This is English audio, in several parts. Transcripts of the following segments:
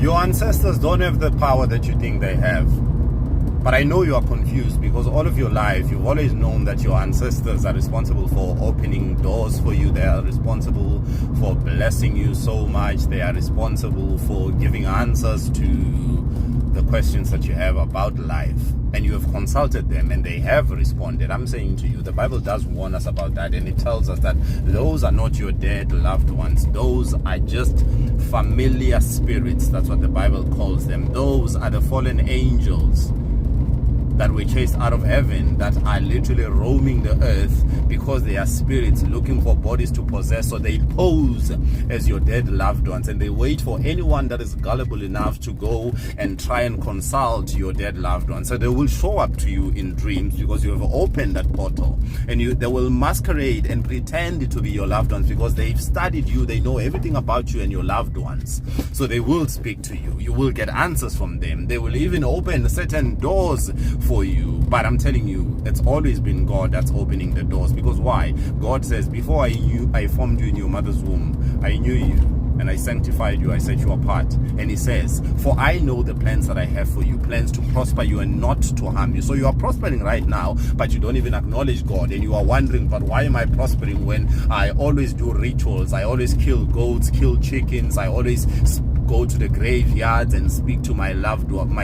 Your ancestors don't have the power that you think they have. But I know you are confused because all of your life, you've always known that your ancestors are responsible for opening doors for you. They are responsible for blessing you so much. They are responsible for giving answers to the questions that you have about life. And you have consulted them and they have responded. I'm saying to you, the Bible does warn us about that. And it tells us that those are not your dead loved ones. Those are just familiar spirits. That's what the Bible calls them. Those are the fallen angels that were chased out of heaven, that are literally roaming the earth because they are spirits looking for bodies to possess. So they pose as your dead loved ones and they wait for anyone that is gullible enough to go and try and consult your dead loved ones. So they will show up to you in dreams because you have opened that portal, and they will masquerade and pretend to be your loved ones because they've studied you. They know everything about you and your loved ones. So they will speak to you. You will get answers from them. They will even open certain doors for you. But I'm telling you, it's always been God that's opening the doors. Because why? God says, before I formed you in your mother's womb, I knew you and I sanctified you, I set you apart. And he says, for I know the plans that I have for you, plans to prosper you and not to harm you. So you are prospering right now, but you don't even acknowledge God. And you are wondering, but why am I prospering when I always do rituals? I always kill goats, kill chickens. I always go to the graveyards and speak to my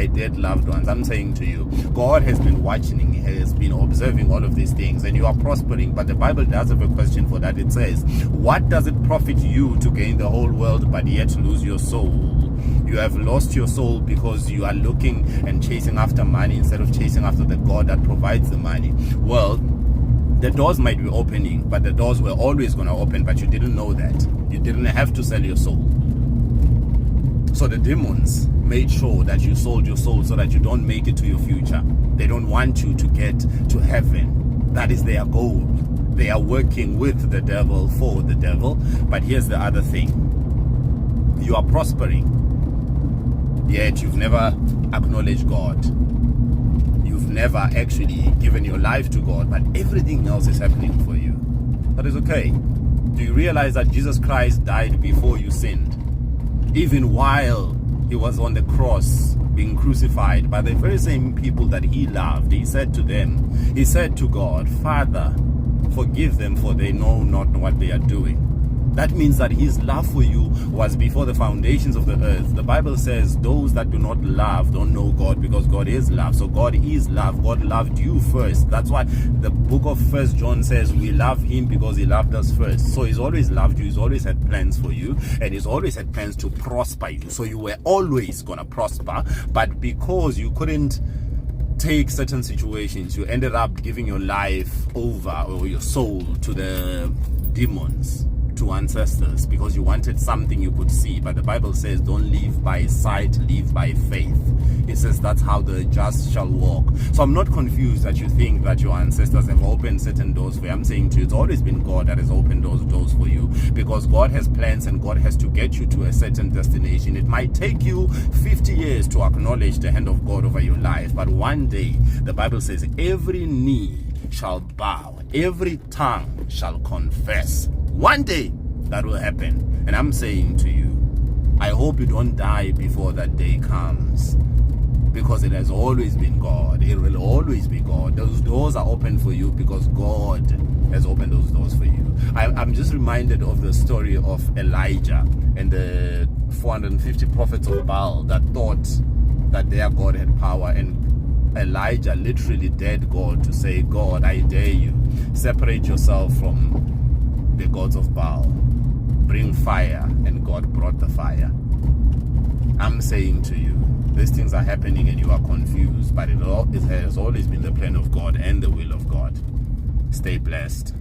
dead loved ones. I'm saying to you, God has been watching, He has been observing all of these things, and you are prospering. But the Bible does have a question for that. It says, what does it profit you to gain the whole world but yet lose your soul? You have lost your soul because you are looking and chasing after money instead of chasing after the God that provides the money. Well, the doors might be opening, but the doors were always going to open, but you didn't know that. You didn't have to sell your soul. So the demons made sure that you sold your soul so that you don't make it to your future. They don't want you to get to heaven. That is their goal. They are working with the devil for the devil. But here's the other thing. You are prospering, yet you've never acknowledged God. You've never actually given your life to God, but everything else is happening for you. That is okay. Do you realize that Jesus Christ died before you sinned? Even while he was on the cross being crucified by the very same people that he loved, he said to God, Father, forgive them, for they know not what they are doing. That means that his love for you was before the foundations of the earth. The Bible says those that do not love don't know God, because God is love. So God is love. God loved you first. That's why the book of 1 John says we love him because he loved us first. So he's always loved you. He's always had plans for you, and he's always had plans to prosper you. So you were always going to prosper, but because you couldn't take certain situations, you ended up giving your life over, or your soul, to the demons, to ancestors, because you wanted something you could see. But the Bible says don't live by sight, live by faith. It says that's how the just shall walk. So I'm not confused that you think that your ancestors have opened certain doors for you. I'm saying to you, it's always been God that has opened those doors for you, because God has plans and God has to get you to a certain destination. It might take you 50 years to acknowledge the hand of God over your life, but one day, the Bible says, every knee shall bow, every tongue shall confess. One day that will happen. And I'm saying to you, I hope you don't die before that day comes, because it has always been God. It will always be God. Those doors are open for you because God has opened those doors for you. I'm just reminded of the story of Elijah and the 450 prophets of Baal that thought that their God had power, and Elijah literally dared God to say, God, I dare you, separate yourself from the gods of Baal, bring fire. And God brought the fire. I'm saying to you, these things are happening and you are confused, but it has always been the plan of God and the will of God. Stay blessed.